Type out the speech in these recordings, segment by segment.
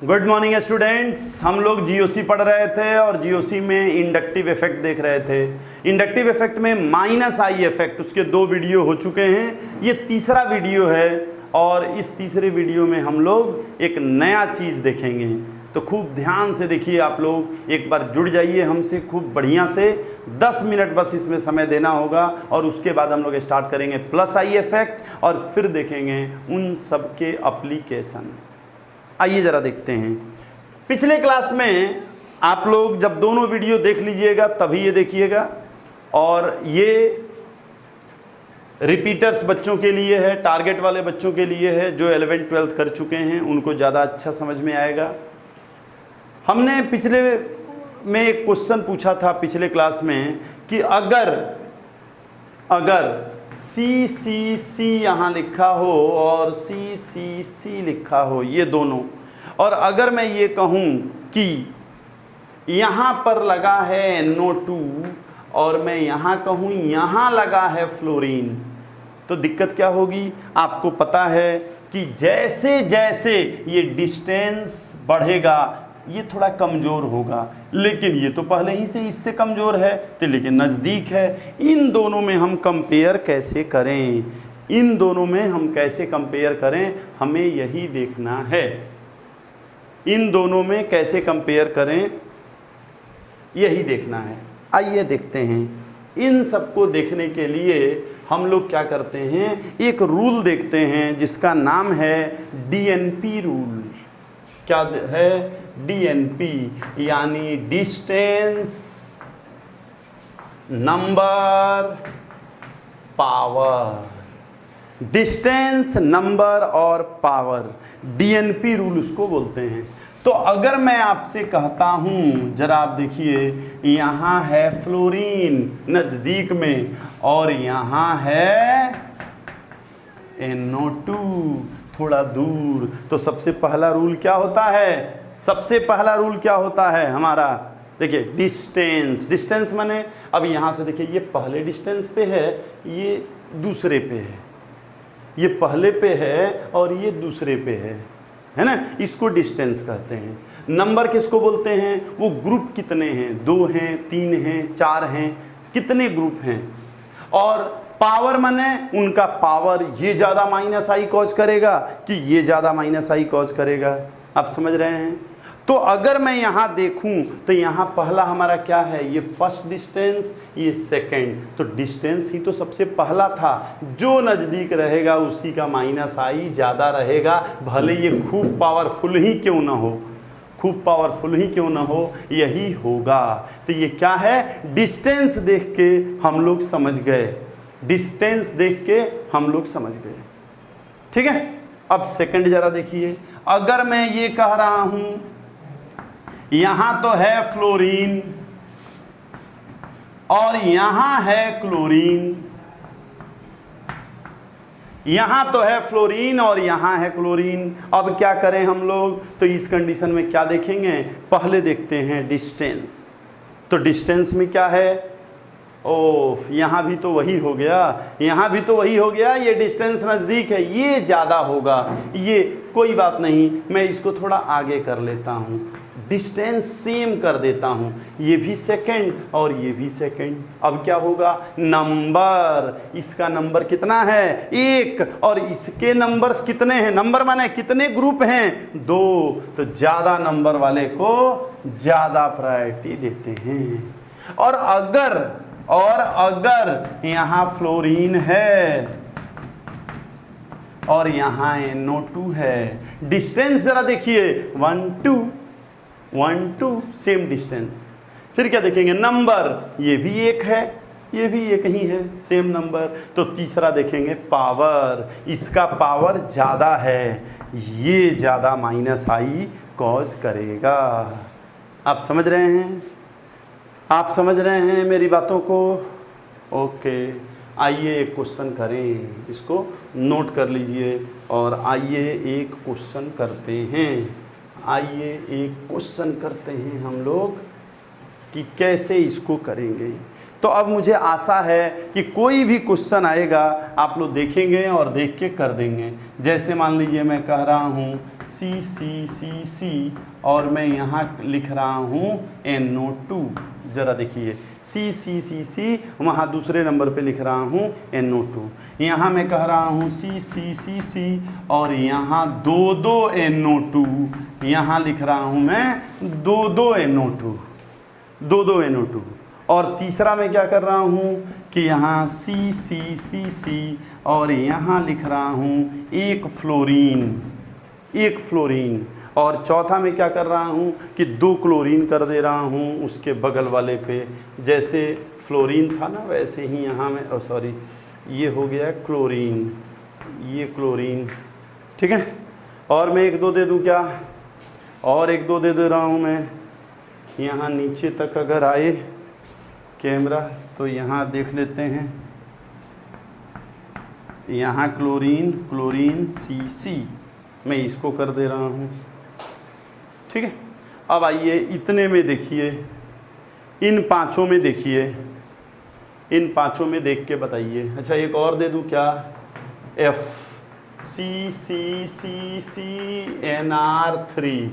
Good morning students. हम लोग GOC पढ़ रहे थे और जीओसी में इंडक्टिव इफेक्ट देख रहे थे। इंडक्टिव इफेक्ट में माइनस आई इफेक्ट, उसके 2 वीडियो हो चुके हैं, ये तीसरा वीडियो है और इस तीसरे वीडियो में हम लोग एक नया चीज़ देखेंगे। तो खूब ध्यान से देखिए, आप लोग एक बार जुड़ जाइए हमसे खूब बढ़िया से। 10 मिनट बस इसमें समय देना होगा और उसके बाद हम लोग स्टार्ट करेंगे प्लस आई इफेक्ट और फिर देखेंगे उन सब के एप्लीकेशन। आइए ज़रा देखते हैं। पिछले क्लास में आप लोग जब दोनों वीडियो देख लीजिएगा तभी ये देखिएगा, और ये रिपीटर्स बच्चों के लिए है, टारगेट वाले बच्चों के लिए है जो 11th 12th कर चुके हैं, उनको ज़्यादा अच्छा समझ में आएगा। हमने पिछले में एक क्वेश्चन पूछा था पिछले क्लास में कि अगर सी सी सी यहाँ लिखा हो और सी सी सी लिखा हो, ये दोनों, और अगर मैं ये कहूँ कि यहाँ पर लगा है NO2 और मैं यहाँ कहूँ यहाँ लगा है फ्लोरीन, तो दिक्कत क्या होगी? आपको पता है कि जैसे जैसे ये डिस्टेंस बढ़ेगा ये थोड़ा कमज़ोर होगा, लेकिन ये तो पहले ही से इससे कमज़ोर है तो लेकिन नज़दीक है। इन दोनों में हम कंपेयर कैसे करें, इन दोनों में हम कैसे कंपेयर करें, हमें यही देखना है। इन दोनों में कैसे कंपेयर करें यही देखना है। आइए देखते हैं। इन सबको देखने के लिए हम लोग क्या करते हैं, एक रूल देखते हैं जिसका नाम है DNP रूल। क्या है? DNP यानी distance number power. Distance number और पावर, DNP रूल उसको बोलते हैं। तो अगर मैं आपसे कहता हूं, जरा आप देखिए, यहाँ है फ्लोरीन नज़दीक में और यहाँ है NO2 थोड़ा दूर, तो सबसे पहला रूल क्या होता है? सबसे पहला रूल क्या होता है हमारा? देखिए डिस्टेंस। डिस्टेंस माने अब यहाँ से देखिए, ये पहले डिस्टेंस पे है, ये दूसरे पे है, ये पहले पे है और ये दूसरे पे है ना, इसको डिस्टेंस कहते हैं। नंबर किसको बोलते हैं? वो ग्रुप कितने हैं, 2 हैं, 3 हैं, 4 हैं, कितने ग्रुप हैं। और पावर माने उनका पावर, ये ज़्यादा माइनस आई कॉज करेगा कि ये ज़्यादा माइनस आई कॉज करेगा। आप समझ रहे हैं? तो अगर मैं यहाँ देखूं तो यहाँ पहला हमारा क्या है? ये फर्स्ट डिस्टेंस, ये सेकंड, तो डिस्टेंस ही तो सबसे पहला था। जो नज़दीक रहेगा उसी का माइनस आई ज़्यादा रहेगा, भले ये खूब पावरफुल ही क्यों ना हो, खूब पावरफुल ही क्यों ना हो, यही होगा। तो ये क्या है? डिस्टेंस देख के हम लोग समझ गए, डिस्टेंस देख के हम लोग समझ गए। ठीक है, अब सेकंड जरा देखिए। अगर मैं ये कह रहा हूं यहां तो है फ्लोरीन और यहां है क्लोरीन, यहां तो है फ्लोरीन और यहां है क्लोरीन, अब क्या करें हम लोग? तो इस कंडीशन में क्या देखेंगे? पहले देखते हैं डिस्टेंस। तो डिस्टेंस में क्या है? ओफ, यहाँ भी तो वही हो गया, यहाँ भी तो वही हो गया, ये डिस्टेंस नज़दीक है, ये ज़्यादा होगा। ये कोई बात नहीं, मैं इसको थोड़ा आगे कर लेता हूँ, डिस्टेंस सेम कर देता हूँ, ये भी सेकंड और ये भी सेकंड। अब क्या होगा? नंबर, इसका नंबर कितना है? 1, और इसके नंबर्स कितने हैं? नंबर माने कितने ग्रुप हैं? 2, तो ज़्यादा नंबर वाले को ज़्यादा प्रायोरिटी देते हैं। और अगर यहाँ फ्लोरीन है और यहाँ NO2 है, डिस्टेंस जरा देखिए, 1 2 सेम डिस्टेंस। फिर क्या देखेंगे? नंबर, ये भी 1 है, ये भी 1 ही है, सेम नंबर। तो तीसरा देखेंगे पावर, इसका पावर ज़्यादा है, ये ज़्यादा माइनस आई कॉज करेगा। आप समझ रहे हैं? आप समझ रहे हैं मेरी बातों को? ओके, आइए एक क्वेश्चन करें, इसको नोट कर लीजिए और आइए एक क्वेश्चन करते हैं। आइए एक क्वेश्चन करते हैं हम लोग। कि कैसे इसको करेंगे। तो अब मुझे आशा है कि कोई भी क्वेश्चन आएगा आप लोग देखेंगे और देख के कर देंगे। जैसे मान लीजिए मैं कह रहा हूँ सी सी सी सी और मैं यहाँ लिख रहा हूँ NO2। ज़रा देखिए सी सी सी सी, वहाँ दूसरे नंबर पे लिख रहा हूँ NO2। यहाँ मैं कह रहा हूँ सी सी सी सी और यहाँ दो NO2, यहाँ लिख रहा हूँ मैं दो NO2, दो NO2। और तीसरा मैं क्या कर रहा हूँ कि यहाँ सी सी सी सी और यहाँ लिख रहा हूँ एक फ्लोरीन। और चौथा मैं क्या कर रहा हूँ कि 2 क्लोरीन कर दे रहा हूँ उसके बगल वाले पे। जैसे फ्लोरीन था ना वैसे ही यहाँ मैं सॉरी ये हो गया क्लोरीन, ये क्लोरीन, ठीक है। और मैं 1 2 दे दूँ क्या, और 1 2 दे रहा हूँ मैं। यहाँ नीचे तक अगर आए कैमरा तो यहाँ देख लेते हैं, यहाँ क्लोरीन CC मैं इसको कर दे रहा हूँ, ठीक है। अब आइए इतने में देखिए, इन पांचों में देखिए, इन पांचों में देख के बताइए। अच्छा एक और दे दूँ क्या, F C NR3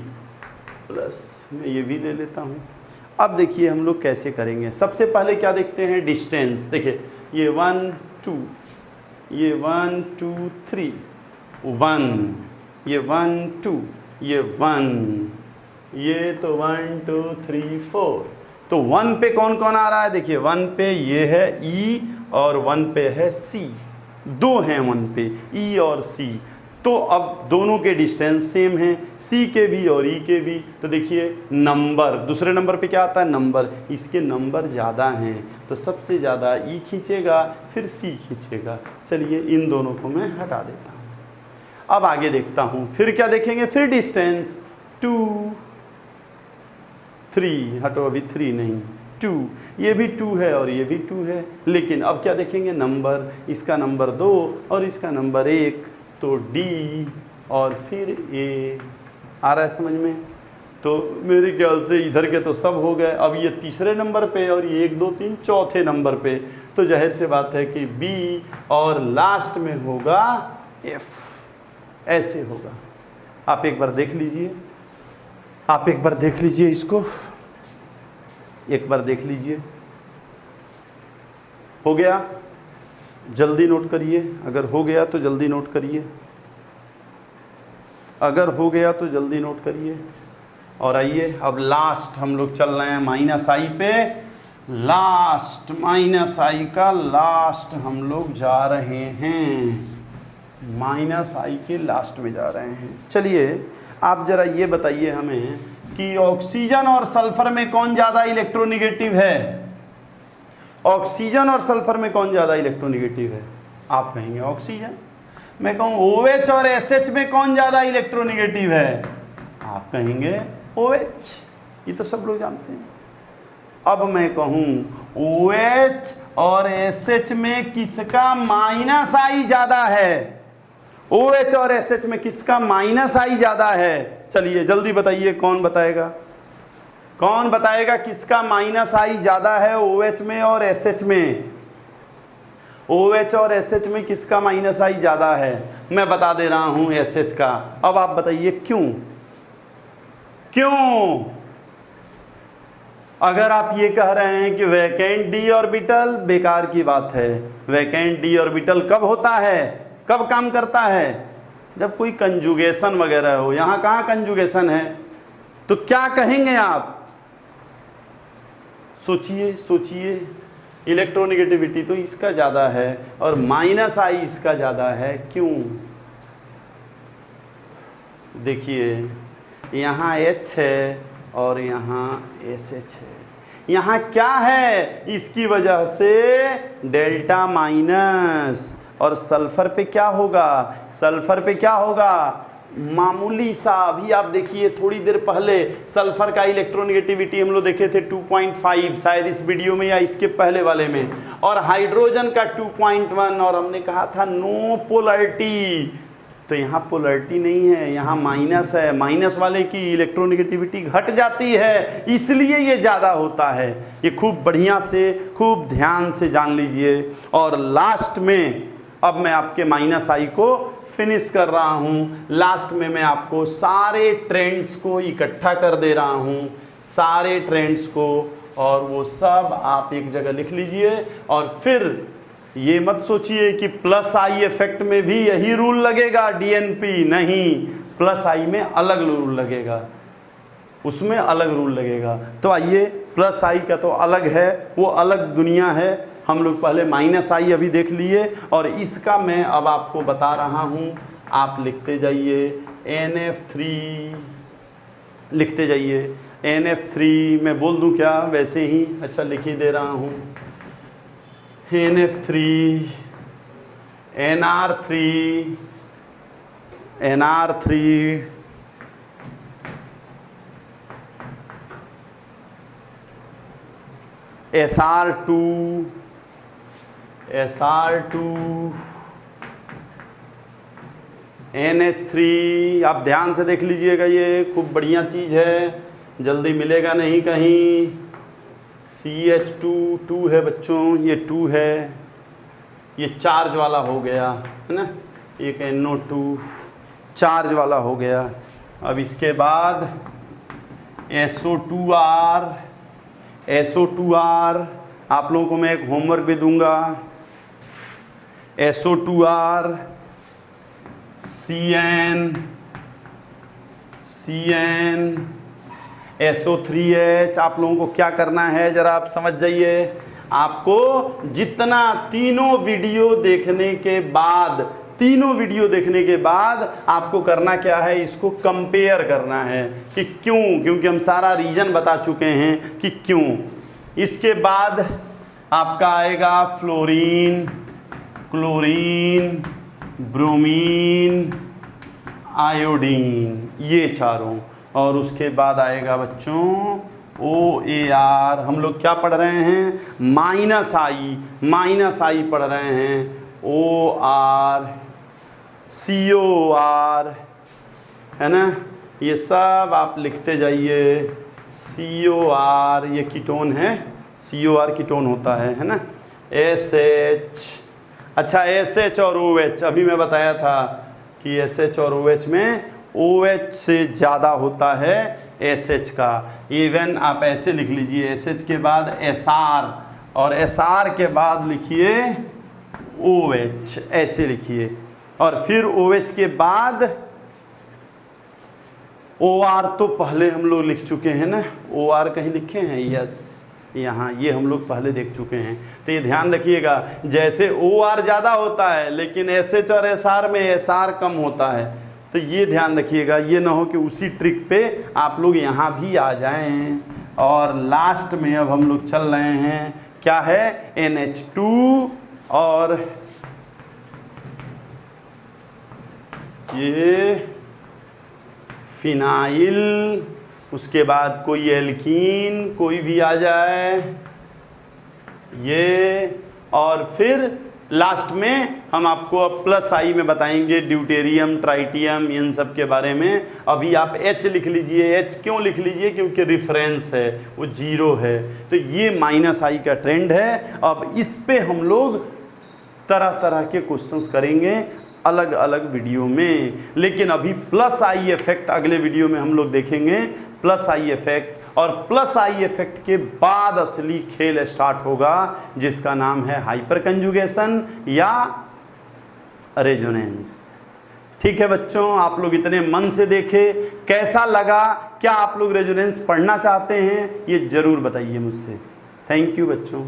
प्लस मैं ये भी ले लेता हूँ। अब देखिए हम लोग कैसे करेंगे। सबसे पहले क्या देखते हैं, डिस्टेंस। देखिए ये 1 2, ये 1 2 3 1, ये 1 2, ये 1, ये तो 1 2 3 4। तो 1 पे कौन कौन आ रहा है, देखिए 1 पे ये है E और 1 पे है C, 2 हैं 1 पे E और C। तो अब दोनों के डिस्टेंस सेम हैं, C के भी और E के भी। तो देखिए नंबर, दूसरे नंबर पे क्या आता है, नंबर, इसके नंबर ज़्यादा हैं तो सबसे ज़्यादा E खींचेगा फिर C खींचेगा। चलिए इन दोनों को मैं हटा देता हूँ। अब आगे देखता हूँ, फिर क्या देखेंगे, फिर डिस्टेंस 2 3, हटो अभी 3 नहीं 2, ये भी 2 है और ये भी 2 है। लेकिन अब क्या देखेंगे, नंबर, इसका नंबर 2 और इसका नंबर 1, तो D और फिर A। आ रहा है समझ में। तो मेरे ख्याल से इधर के तो सब हो गए। अब ये तीसरे नंबर पे और ये 1 2 3 चौथे नंबर पे, तो जाहिर से बात है कि B और लास्ट में होगा F, ऐसे होगा। आप एक बार देख लीजिए, आप एक बार देख लीजिए, इसको एक बार देख लीजिए। हो गया, जल्दी नोट करिए, अगर हो गया तो जल्दी नोट करिए, अगर हो गया तो जल्दी नोट करिए। और आइए अब लास्ट हम लोग चल रहे हैं -I पे, लास्ट -I का लास्ट हम लोग जा रहे हैं, -I के लास्ट में जा रहे हैं। चलिए आप जरा ये बताइए हमें कि ऑक्सीजन और सल्फर में कौन ज़्यादा इलेक्ट्रोनिगेटिव है। ऑक्सीजन और सल्फर में कौन ज़्यादा इलेक्ट्रोनिगेटिव है, आप कहेंगे ऑक्सीजन। मैं कहूँ OH और SH में कौन ज़्यादा इलेक्ट्रोनिगेटिव है, आप कहेंगे OH। ये तो सब लोग जानते हैं। अब मैं कहूँ OH और SH में किसका -I ज़्यादा है, OH और SH में किसका -I ज़्यादा है। चलिए जल्दी बताइए, कौन बताएगा, कौन बताएगा किसका -I ज़्यादा है OH में और SH में। OH और SH में किसका -I ज़्यादा है, मैं बता दे रहा हूँ SH का। अब आप बताइए क्यों, क्यों। अगर आप ये कह रहे हैं कि वैकेंट d ऑर्बिटल, बेकार की बात है। वैकेंट d ऑर्बिटल कब होता है, कब काम करता है, जब कोई कंजुगेशन वगैरह हो। यहाँ कहाँ कंजुगेशन है, तो क्या कहेंगे आप, सोचिए सोचिए। इलेक्ट्रोनिगेटिविटी तो इसका ज़्यादा है और -I इसका ज़्यादा है, क्यों। देखिए यहाँ H है और यहाँ SH है, यहाँ क्या है, इसकी वजह से डेल्टा माइनस। और सल्फर पे क्या होगा, सल्फर पे क्या होगा, मामूली सा। अभी आप देखिए थोड़ी देर पहले सल्फर का इलेक्ट्रोनिगेटिविटी हम लोग देखे थे 2.5, शायद इस वीडियो में या इसके पहले वाले में, और हाइड्रोजन का 2.1, और हमने कहा था नो पोलरिटी। तो यहाँ पोलरिटी नहीं है, यहाँ माइनस है, माइनस वाले की इलेक्ट्रोनेगेटिविटी घट जाती है, इसलिए ये ज़्यादा होता है। ये खूब बढ़िया से, खूब ध्यान से जान लीजिए। और लास्ट में अब मैं आपके माइनस आई को फिनिश कर रहा हूँ। लास्ट में मैं आपको सारे ट्रेंड्स को इकट्ठा कर दे रहा हूँ, सारे ट्रेंड्स को, और वो सब आप एक जगह लिख लीजिए। और फिर ये मत सोचिए कि प्लस आई इफेक्ट में भी यही रूल लगेगा डीएनपी, नहीं, प्लस आई में अलग रूल लगेगा, उसमें अलग रूल लगेगा। तो आइए, प्लस आई का तो अलग है, वो अलग दुनिया है। हम लोग पहले माइनस आई अभी देख लिए, और इसका मैं अब आपको बता रहा हूँ। आप लिखते जाइए NF3, लिखते जाइए NF3। मैं बोल दूँ क्या वैसे ही? अच्छा, लिख ही दे रहा हूँ। NF3, NR3, NR3, SR2, SR2, NH3। आप ध्यान से देख लीजिएगा, ये खूब बढ़िया चीज़ है, जल्दी मिलेगा नहीं कहीं। CH2, 2 है बच्चों, ये 2 है, ये चार्ज वाला हो गया है ना, एक NO2 चार्ज वाला हो गया। अब इसके बाद SO2R, SO2R आप लोगों को मैं एक होमवर्क भी दूंगा। SO2R, CN, SO3H। आप लोगों को क्या करना है जरा आप समझ जाइए। आपको जितना तीनों वीडियो देखने के बाद आपको करना क्या है, इसको कंपेयर करना है कि क्यों, क्योंकि हम सारा रीजन बता चुके हैं कि क्यों। इसके बाद आपका आएगा फ्लोरीन, क्लोरीन, ब्रोमीन, आयोडीन, ये चारों। और उसके बाद आएगा बच्चों OAR। हम लोग क्या पढ़ रहे हैं? माइनस आई पढ़ रहे हैं। OR, COR, है ना, ये सब आप लिखते जाइए। COR ये कीटोन है, COR कीटोन होता है ना। SH, अच्छा SH और OH, अभी मैं बताया था कि SH और OH में OH से ज़्यादा होता है SH का। इवन आप ऐसे लिख लीजिए, SH के बाद SR, और SR के बाद लिखिए OH, ऐसे लिखिए। और फिर OH के बाद OR तो पहले हम लोग लिख चुके हैं ना, OR कहीं लिखे हैं? यस, यहाँ ये हम लोग पहले देख चुके हैं। तो ये ध्यान रखिएगा, जैसे OR ज़्यादा होता है लेकिन SH और SR में SR कम होता है, तो ये ध्यान रखिएगा। ये ना हो कि उसी ट्रिक पे आप लोग यहाँ भी आ जाएं। और लास्ट में अब हम लोग चल रहे हैं, क्या है? NH2 और ये फिनाइल, उसके बाद कोई एल्कीन कोई भी आ जाए ये, और फिर लास्ट में हम आपको अब प्लस आई में बताएंगे ड्यूटेरियम, ट्राइटियम, इन सब के बारे में। अभी आप H लिख लीजिए। H क्यों लिख लीजिए? क्योंकि रेफरेंस है, वो 0 है। तो ये माइनस आई का ट्रेंड है। अब इस पे हम लोग तरह तरह के क्वेश्चंस करेंगे अलग अलग वीडियो में, लेकिन अभी प्लस आई इफेक्ट अगले वीडियो में हम लोग देखेंगे। प्लस आई इफेक्ट, और प्लस आई इफेक्ट के बाद असली खेल स्टार्ट होगा, जिसका नाम है हाइपर कंजुगेशन या रेजोनेंस। ठीक है बच्चों, आप लोग इतने मन से देखे, कैसा लगा? क्या आप लोग रेजोनेंस पढ़ना चाहते हैं? ये जरूर बताइए मुझसे। थैंक यू बच्चों।